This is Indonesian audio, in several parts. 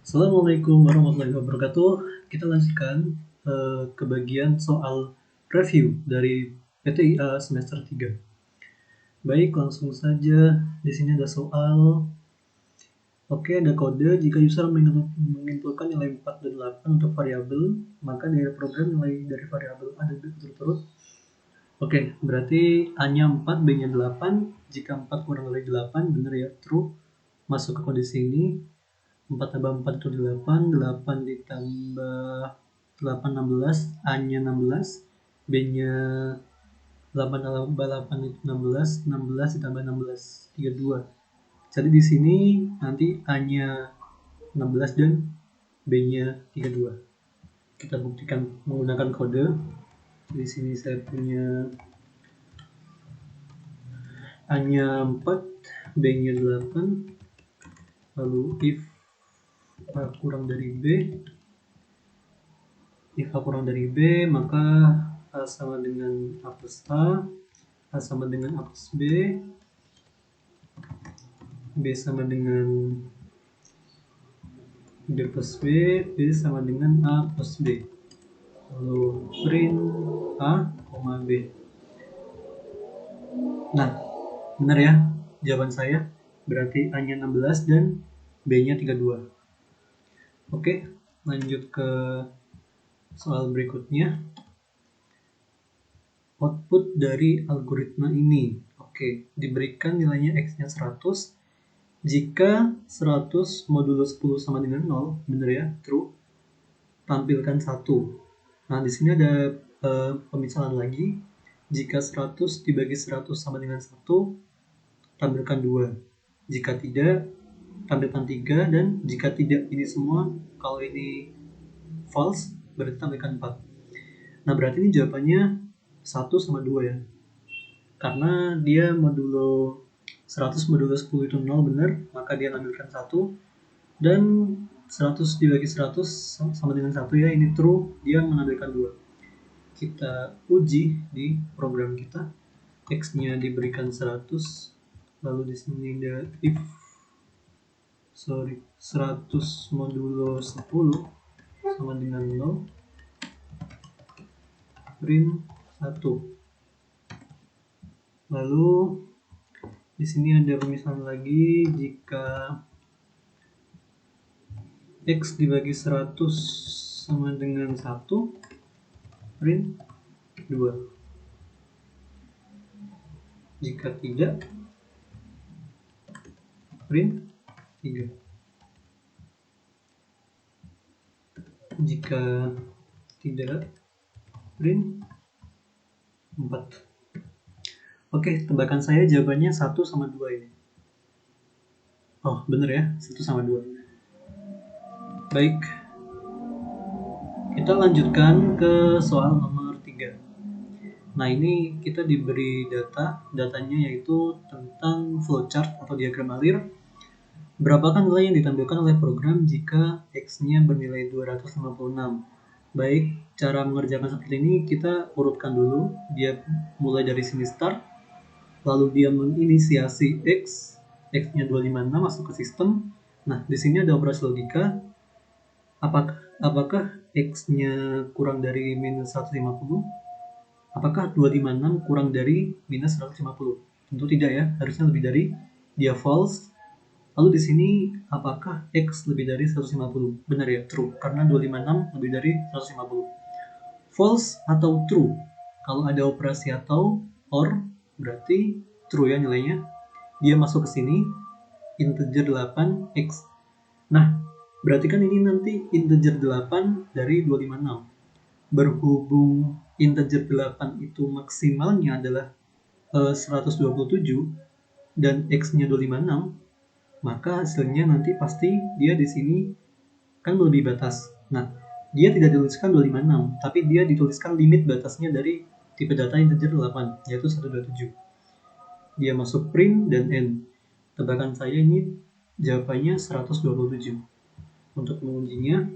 Assalamualaikum warahmatullahi wabarakatuh. Kita lanjutkan ke bagian soal review dari PTIA semester 3. Baik, langsung saja. Di sini ada soal. Oke, ada kode. Jika user menginputkan nilai 4 dan 8 untuk variabel, maka dari program nilai dari variabel A dan B berturut-turut. Oke, berarti A-nya 4, B-nya 8. Jika 4 kurang dari 8, benar ya, true. Masuk ke kondisi ini. 4 tambah 4 itu 8, 8 ditambah 8, 16, A-nya 16, B-nya 8 tambah 8 itu 16, 16 ditambah 16, 32. Jadi di sini nanti A-nya 16 dan B-nya 32. Kita buktikan menggunakan kode. Di sini saya punya A-nya 4, B-nya 8, lalu if A kurang dari B, if A kurang dari B, maka A sama dengan A plus A sama dengan A plus B sama dengan B plus B sama dengan A plus B. Lalu print A, B. Nah, benar ya jawaban saya. Berarti A-nya 16 dan B-nya 32. Oke, lanjut ke soal berikutnya. Output dari algoritma ini. Oke, diberikan nilainya X-nya 100. Jika 100 modulo 10 sama dengan 0, benar ya, true. Tampilkan 1. Nah, di sini ada pemisahan lagi. Jika 100 dibagi 100 sama dengan 1, tampilkan 2. Jika tidak, tampilkan 3. Dan jika tidak ini semua, kalau ini false, berarti tampilkan 4. Nah, berarti ini jawabannya 1 sama 2 ya. Karena dia modulo 100 modulo 10 itu 0 benar, maka dia ambilkan 1. Dan 100 dibagi 100 sama dengan 1 ya, ini true, dia mengambilkan 2. Kita uji di program kita. X-nya diberikan 100, lalu di sini ada if 100 modulo 10 sama dengan 0, print 1. Lalu di sini ada pemisahan lagi. Jika X dibagi 100 sama dengan 1, print 2. Jika tidak, print 3. Jika tidak, print 4. Oke, tebakan saya jawabannya 1 sama 2 ini. Oh, bener ya, 1 sama 2. Baik, kita lanjutkan ke soal nomor 3. Nah, ini kita diberi datanya yaitu tentang flowchart atau diagram alir. Berapakah nilai yang ditampilkan oleh program jika X-nya bernilai 256? Baik, cara mengerjakan seperti ini kita urutkan dulu. Dia mulai dari sini start, lalu dia menginisiasi X-nya 256 masuk ke sistem. Nah, di sini ada operasi logika. Apakah X-nya kurang dari minus 150? Apakah 256 kurang dari minus 150? Tentu tidak ya, harusnya lebih dari. Dia false. Lalu di sini apakah X lebih dari 150? Benar ya, true. Karena 256 lebih dari 150. False atau true? Kalau ada operasi atau or, berarti true ya nilainya. Dia masuk ke sini, integer 8 X. Nah, berarti kan ini nanti integer 8 dari 256. Berhubung integer 8 itu maksimalnya adalah 127 dan X-nya 256, maka hasilnya nanti pasti dia di sini kan melebihi batas. Nah, dia tidak dituliskan 256, tapi dia dituliskan limit batasnya dari tipe data integer 8, yaitu 127. Dia masuk print dan end. Tebakan saya ini jawabannya 127. Untuk mengujinya,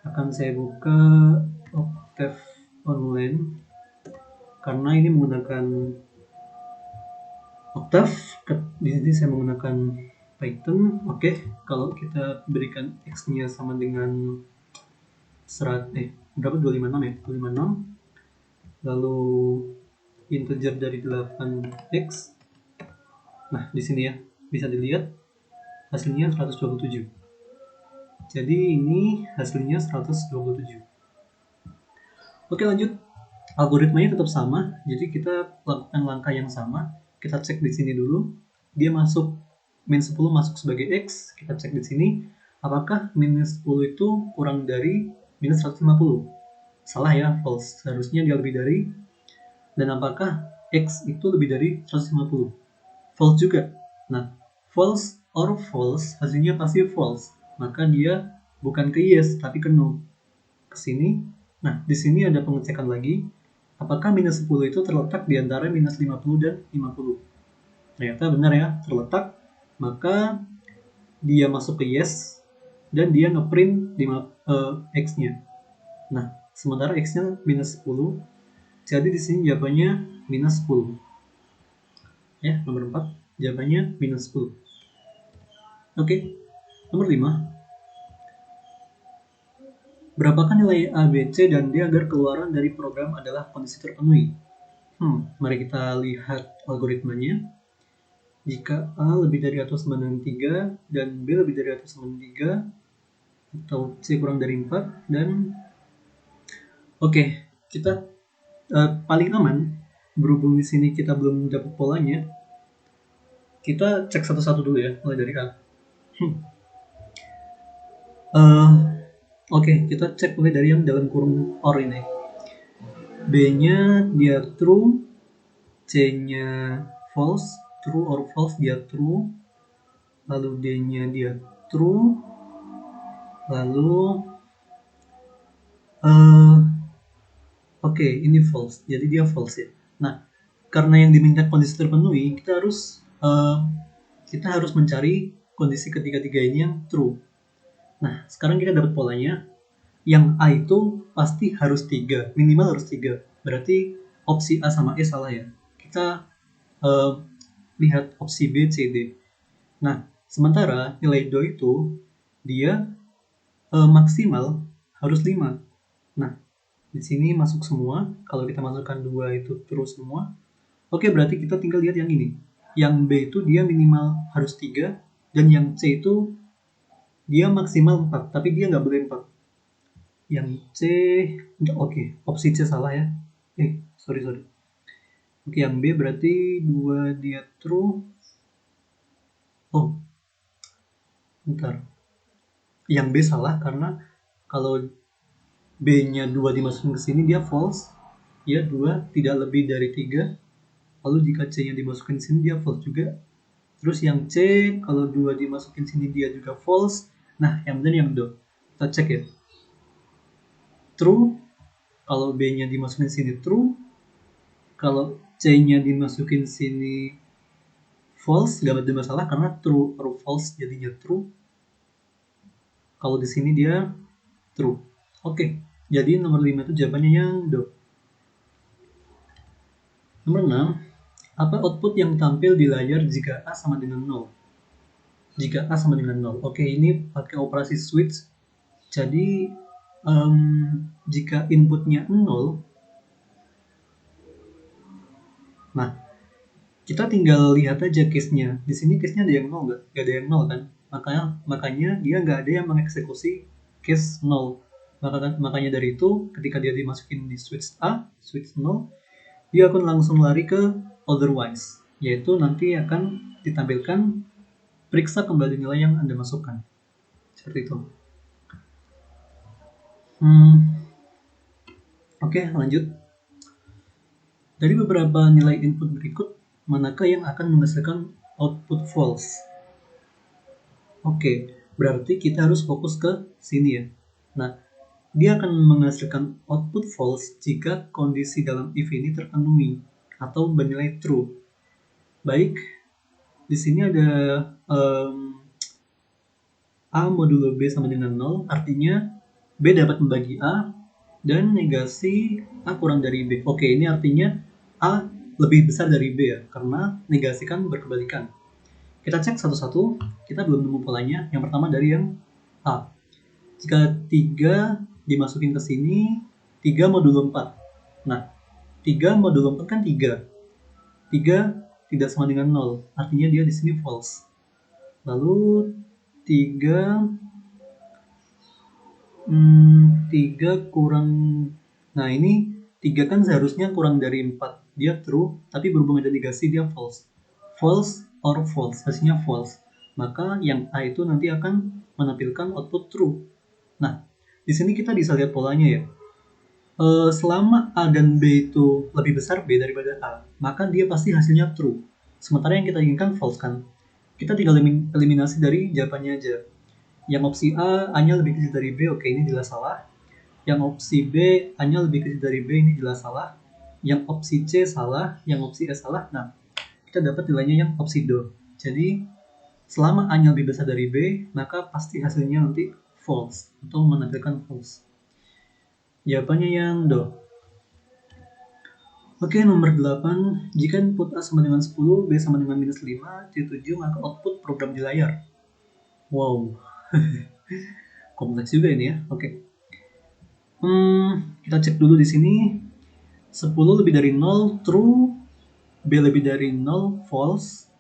akan saya buka Octave online karena ini menggunakan Octave. Di sini saya menggunakan Python, oke. Kalau kita berikan X-nya sama dengan berapa? 256 ya? 256. Lalu integer dari 8X. Nah, di sini ya, bisa dilihat hasilnya 127. Jadi ini hasilnya 127. Oke, lanjut. Algoritmanya tetap sama, jadi kita lakukan langkah yang sama. Kita cek di sini dulu. Dia masuk min 10 masuk sebagai X. Kita cek di sini apakah minus 10 itu kurang dari minus 150. Salah ya, false. Seharusnya dia lebih dari. Dan apakah X itu lebih dari 150? False juga. Nah, false or false, hasilnya pasti false. Maka dia bukan ke yes, tapi ke no. Ke sini. Nah, di sini ada pengecekan lagi. Apakah minus 10 itu terletak di antara minus 50 dan 50? Ternyata benar ya, terletak. Maka dia masuk ke yes, dan dia ngeprint X-nya. Nah, sementara X-nya minus 10, jadi di sini jawabannya minus 10. Ya, nomor 4, jawabannya minus 10. Oke, nomor 5. Berapakah nilai A, B, C, dan D agar keluaran dari program adalah kondisi terpenuhi? Mari kita lihat algoritmanya. Jika A lebih dari atau sama dengan 3, dan B lebih dari atau sama dengan 3, atau C kurang dari 4, dan oke, kita paling aman, berhubung di sini kita belum dapat polanya, kita cek satu-satu dulu ya, mulai dari A. Oke, kita cek mulai dari yang dalam kurung OR ini. B-nya dia true, C-nya false, true or false dia true, lalu D-nya dia true, lalu oke, ini false, jadi dia false ya. Nah, karena yang diminta kondisi terpenuhi, kita harus mencari kondisi ketiga-tiga ini yang true. Nah, sekarang kita dapat polanya. Yang A itu pasti harus 3, minimal harus 3. Berarti opsi A sama E salah ya. Kita lihat opsi B, C, D. Nah, sementara nilai do itu dia maksimal harus 5. Nah, di sini masuk semua. Kalau kita masukkan 2 itu terus semua. Oke, berarti kita tinggal lihat yang ini. Yang B itu dia minimal harus 3, dan yang C itu dia maksimal 4, tapi dia nggak boleh 4. Yang C, oke, opsi C salah ya. Sorry. Oke, yang B berarti 2 dia true. Oh, bentar. Yang B salah karena kalau B-nya 2 dimasukin ke sini dia false. Ya, 2 tidak lebih dari 3. Lalu jika C-nya dimasukin ke sini dia false juga. Terus yang C, kalau 2 dimasukin sini dia juga false. Nah, yang benar yang do. Kita cek ya. True, kalau B-nya dimasukin sini true, kalau C-nya dimasukin sini false, gak ada masalah karena true or false jadinya true. Kalau di sini dia true. Oke, jadi nomor 5 itu jawabannya yang do. Nomor 6, apa output yang tampil di layar jika A sama dengan 0? Jika A sama dengan 0. Oke, ini pakai operasi switch. Jadi jika inputnya 0, nah kita tinggal lihat aja case-nya. Di sini case-nya ada yang 0 nggak? Nggak ada yang 0 kan? Makanya dia nggak ada yang mengeksekusi case 0. Makanya dari itu ketika dia dimasukin di switch A, switch 0, dia akan langsung lari ke otherwise, yaitu nanti akan ditampilkan periksa kembali nilai yang Anda masukkan. Seperti itu. Oke, lanjut. Dari beberapa nilai input berikut, manakah yang akan menghasilkan output false? Oke, berarti kita harus fokus ke sini ya. Nah, dia akan menghasilkan output false jika kondisi dalam if ini terpenuhi atau bernilai true. Baik, di sini ada A modulo B sama dengan 0, artinya B dapat membagi A dan negasi A kurang dari B. Oke, ini artinya A lebih besar dari B ya, karena negasi kan berkebalikan. Kita cek satu-satu, kita belum nemu polanya. Yang pertama dari yang A. Jika 3 dimasukin ke sini, 3 modulo 4. Nah, 3 modulo 4 kan 3. 3 tidak sama dengan 0, artinya dia di sini false. Lalu 3 kurang, nah ini 3 kan seharusnya kurang dari 4, dia true, tapi berhubung ada negasi dia false. False or false, hasilnya false. Maka yang A itu nanti akan menampilkan output true. Nah, di sini kita bisa lihat polanya ya. Selama A dan B itu lebih besar B daripada A, maka dia pasti hasilnya true. Sementara yang kita inginkan false kan. Kita tinggal eliminasi dari jawabannya aja. Yang opsi A-nya lebih kecil dari B, oke ini jelas salah. Yang opsi B, A-nya lebih kecil dari B, ini jelas salah. Yang opsi C salah, yang opsi E salah. Nah, kita dapat nilainya yang opsi D. Jadi, selama A-nya lebih besar dari B, maka pasti hasilnya nanti false, atau menampilkan false. Jawabannya yang D. Oke, nomor 8. Jika input A sama dengan 10, B sama dengan minus 5, C 7, maka output program di layar. Wow. Kompleks juga ini ya. Oke. Kita cek dulu di sini. 10 lebih dari 0, true. B lebih dari 0, false.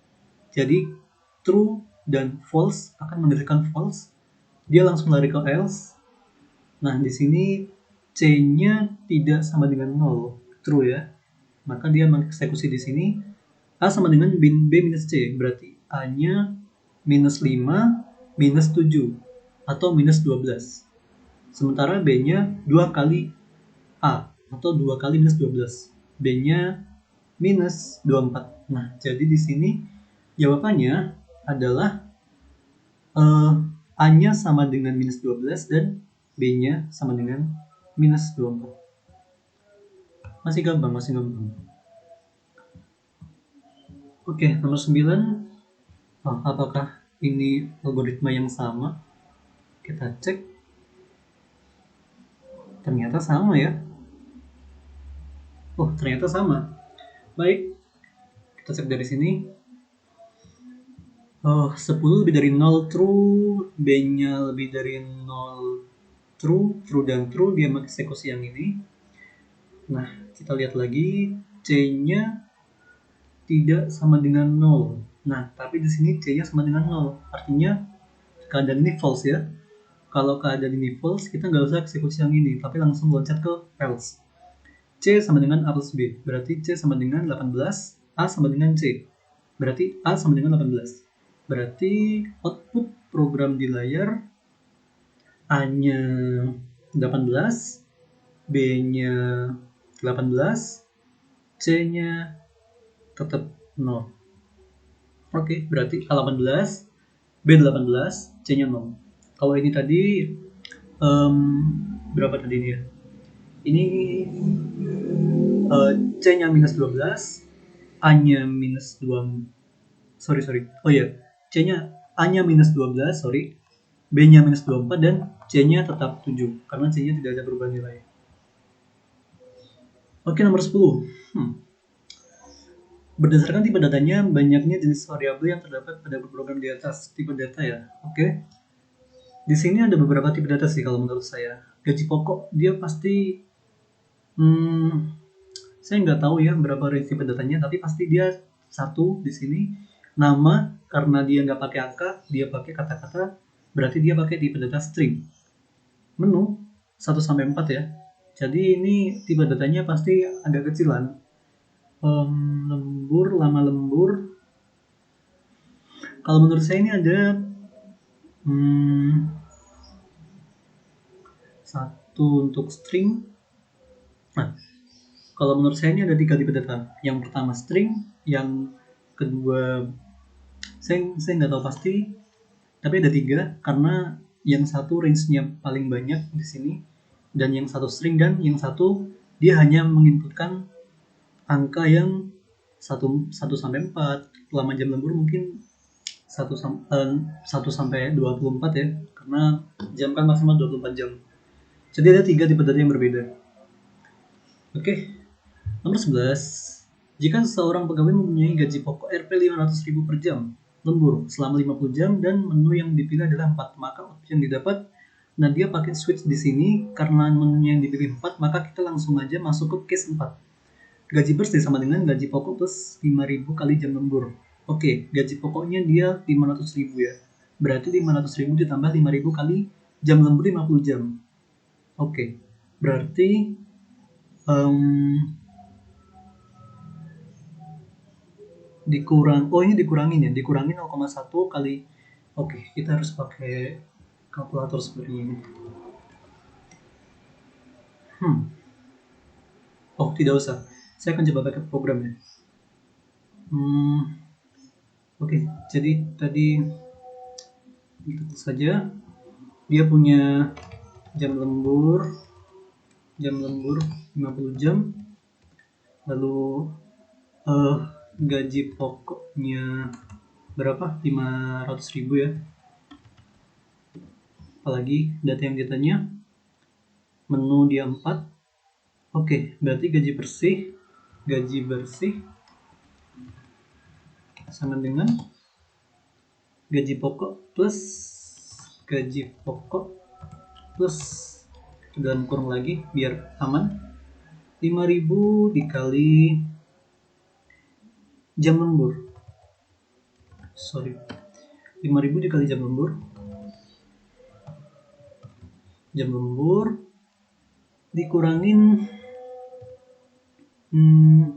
Jadi, true dan false akan menghasilkan false. Dia langsung lari ke else. Nah, di sini C-nya tidak sama dengan 0, true ya. Maka dia mengeksekusi di sini A sama dengan B minus C, berarti A-nya minus 5 minus 7 atau minus 12. Sementara B-nya 2 kali A atau 2 kali minus 12. B-nya minus 24. Nah, jadi di sini jawabannya adalah A-nya sama dengan minus 12 dan B-nya sama dengan minus 24. Masih gampang. Oke, nomor 9. Apakah ini algoritma yang sama? Kita cek. Ternyata sama ya. Oh, ternyata sama. Baik, kita cek dari sini. 10 lebih dari 0 true, B-nya lebih dari 0 true dan true, dia mengeksekusi yang ini. Nah, kita lihat lagi, C-nya tidak sama dengan 0. Nah, tapi di sini C-nya sama dengan 0. Artinya keadaan ini false ya. Kalau keadaan ini false, kita nggak usah eksekusi yang ini, tapi langsung loncat ke else. C sama dengan A plus B, berarti C sama dengan 18, A sama dengan C. Berarti A sama dengan 18. Berarti output program di layar A-nya 18, B-nya 18, C-nya tetap 0. Oke, berarti A18, B18, C-nya 0. Kalau ini tadi berapa tadi ini ya? Ini C-nya minus 12, A-nya minus 2. Sorry. Oh iya, C-nya A-nya minus 12, B-nya minus 24 dan C-nya tetap 7 karena C-nya tidak ada perubahan nilai. Oke, nomor 10. Berdasarkan tipe datanya, banyaknya jenis variabel yang terdapat pada program di atas. Tipe data ya. Oke. Di sini ada beberapa tipe data sih kalau menurut saya. Gaji pokok dia pasti saya nggak tahu ya berapa range tipe datanya, tapi pasti dia satu di sini. Nama karena dia nggak pakai angka, dia pakai kata-kata, berarti dia pakai tipe data string. Menu 1 sampai 4 ya. Jadi ini tipe datanya pasti agak kecilan. Lembur, lama lembur. Kalau menurut saya ini ada satu untuk string. Nah, kalau menurut saya ini ada 3 tipe data. Yang pertama string, yang kedua saya nggak tahu pasti, tapi ada 3 karena yang satu range-nya paling banyak di sini, dan yang satu string, dan yang satu dia hanya menginputkan angka yang 1 sampai 4. Lama jam lembur mungkin 1 sampai 24 ya, karena jam kan maksimal 24 jam. Jadi ada 3 tipe data yang berbeda. Oke. Nomor 11. Jika seorang pegawai mempunyai gaji pokok Rp 500.000 per jam, lembur selama 50 jam dan menu yang dipilih adalah 4. Maka option didapat. Nah, dia pakai switch di sini karena menunya yang dipilih 4, maka kita langsung aja masuk ke case 4. Gaji bersih sama dengan gaji pokok plus 5.000 kali jam lembur. Oke, gaji pokoknya dia 500.000 ya. Berarti 500.000 ditambah 5.000 kali jam lembur 50 jam. Oke, berarti ini dikurangin ya, dikurangin 0,1 kali. Oke, kita harus pakai kalkulator seperti ini. Oh, tidak usah. Saya akan coba pakai programnya. Oke, jadi tadi itu saja. Dia punya jam lembur 50 jam. Lalu gaji pokoknya berapa? 500.000 ya. Apalagi data yang ditanya, menu dia 4. Oke, berarti gaji bersih sama dengan gaji pokok plus dalam kurung lagi biar aman, 5.000 dikali jam lembur. 5.000 dikali jam lembur dikurangin 0,1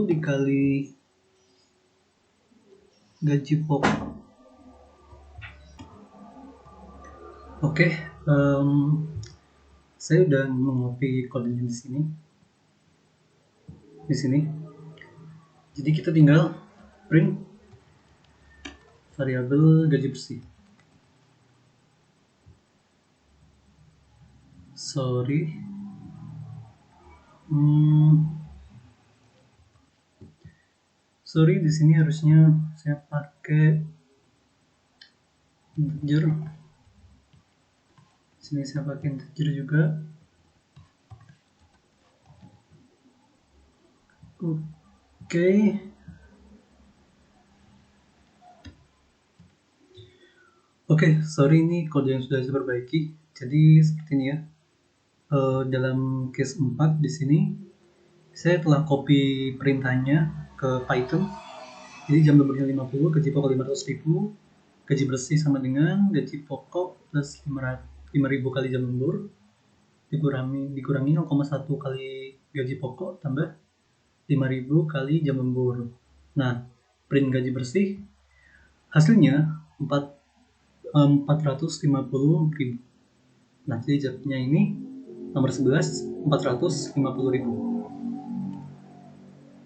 dikali gaji pokok. Oke, saya udah mengopi kodenya di sini. Jadi kita tinggal print variabel gaji bersih. Sorry, di sini harusnya saya pakai integer. Sini saya pakai integer juga. Oke, sorry, ini kode yang sudah saya perbaiki. Jadi seperti ini ya. Dalam case 4 di sini saya telah copy perintahnya ke Python. Jadi jam lemburnya 50, gaji pokok 500.000, gaji bersih sama dengan gaji pokok plus 5.000 kali jam lembur dikurangi 0,1 kali gaji pokok tambah 5.000 kali jam lembur. Nah, print gaji bersih hasilnya 450.000. Nah, jadi jawabnya ini nomor 11, 450.000.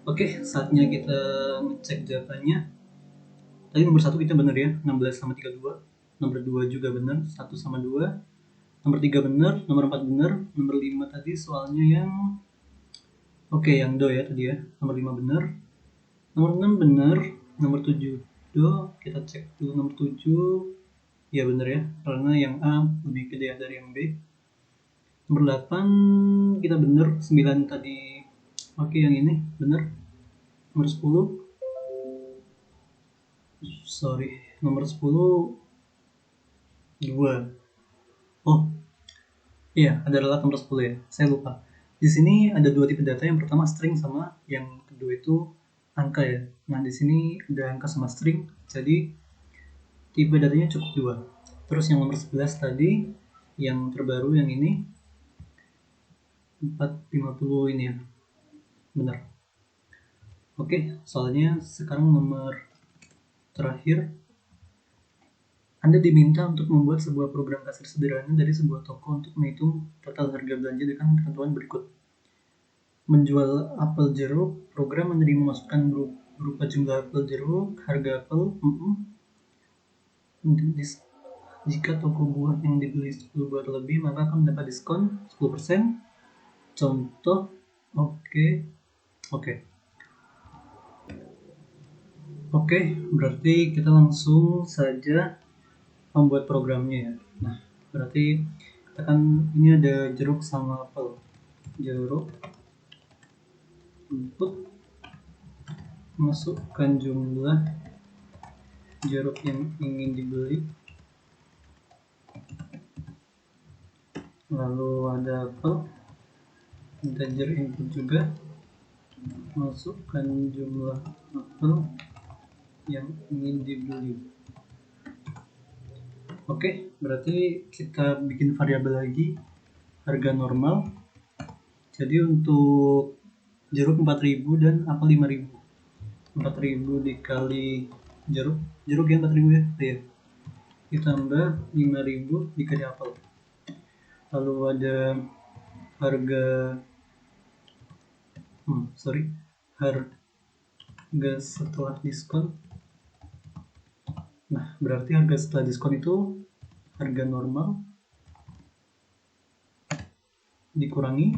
Oke, saatnya kita ngecek jawabannya. Tadi nomor 1 kita benar ya, 16 sama 32. Nomor 2 juga benar, 1 sama 2. Nomor 3 benar, nomor 4 benar. Nomor 5 tadi soalnya yang yang do ya tadi ya. Nomor 5 benar. Nomor 6 benar. Nomor 7 do. Kita cek dulu nomor 7. Ya benar ya, karena yang A lebih gede dari yang B. Nomor 8 kita benar, 9 tadi. Oke, yang ini benar. Nomor 10 nomor 10 2. Oh iya, ada relat nomor 10 ya, saya lupa. Di sini ada dua tipe data, yang pertama string sama yang kedua itu angka ya. Nah, di sini ada angka sama string, jadi tipe datanya cukup 2. Terus yang nomor 11 tadi, yang terbaru yang ini 450 ini ya, benar. Oke, soalnya sekarang nomor terakhir, Anda diminta untuk membuat sebuah program kasir sederhana dari sebuah toko untuk menghitung total harga belanja dengan ketentuan berikut. Menjual apel jeruk, program menerima masukan berupa jumlah apel jeruk, harga apel. Jika toko buah yang dibeli 10 buah atau lebih, maka akan mendapat diskon 10%. Contoh, Oke, berarti kita langsung saja membuat programnya ya. Nah, berarti kita kan ini ada jeruk sama apel. Jeruk input masukkan jumlah jeruk yang ingin dibeli, lalu ada apel, integer input juga, masukkan jumlah apel yang ingin dibeli. Oke, berarti kita bikin variabel lagi, harga normal. Jadi untuk jeruk 4000 dan apel 5000. 4000 dikali jeruk ya 4000 ya. Iya. Ditambah 5000 dikali apel. Lalu ada harga harga setelah diskon. Nah, berarti harga setelah diskon itu harga normal dikurangi,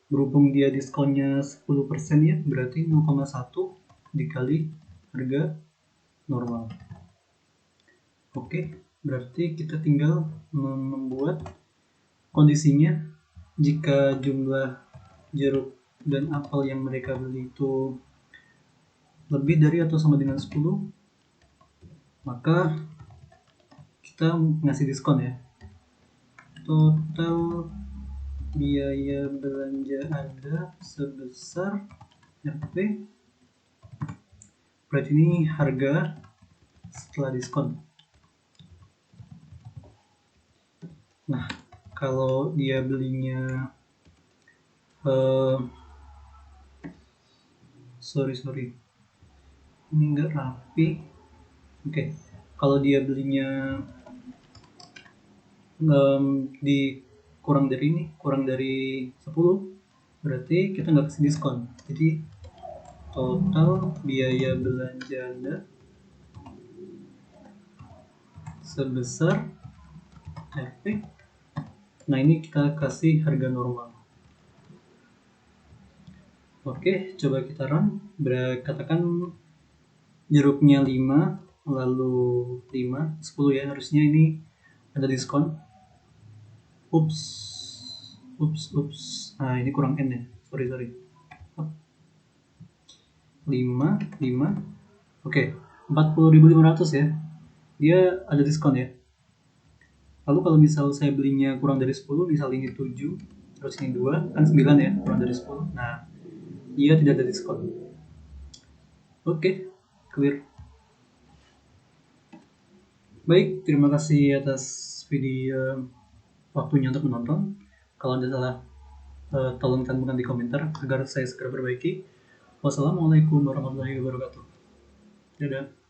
berhubung dia diskonnya 10% ya, berarti 0,1 dikali harga normal. Oke, berarti kita tinggal membuat kondisinya jika jumlah jeruk dan apel yang mereka beli itu lebih dari atau sama dengan 10, maka kita ngasih diskon ya. Total biaya belanja Anda sebesar RP. Berarti ini harga setelah diskon. Nah, kalau dia belinya sorry ini enggak rapi. Oke, kalau dia belinya di kurang dari 10, berarti kita nggak kasih diskon. Jadi total biaya belanja Anda sebesar RP. Nah, ini kita kasih harga normal. Oke, coba kita run. Katakan jeruknya 5, lalu 5, 10 ya, harusnya ini ada diskon. Ups. Nah, ini kurang N ya. Sorry. 5. Oke, 40.500 ya. Dia ada diskon ya. Lalu kalau misal saya belinya kurang dari 10, misal ini 7, terus ini 2, kan 9 ya, kurang dari 10. Nah, dia tidak ada diskon. Oke, clear. Baik, terima kasih atas video waktunya untuk menonton. Kalau ada salah, tolong cantumkan di komentar agar saya segera perbaiki. Wassalamualaikum warahmatullahi wabarakatuh. Dadah.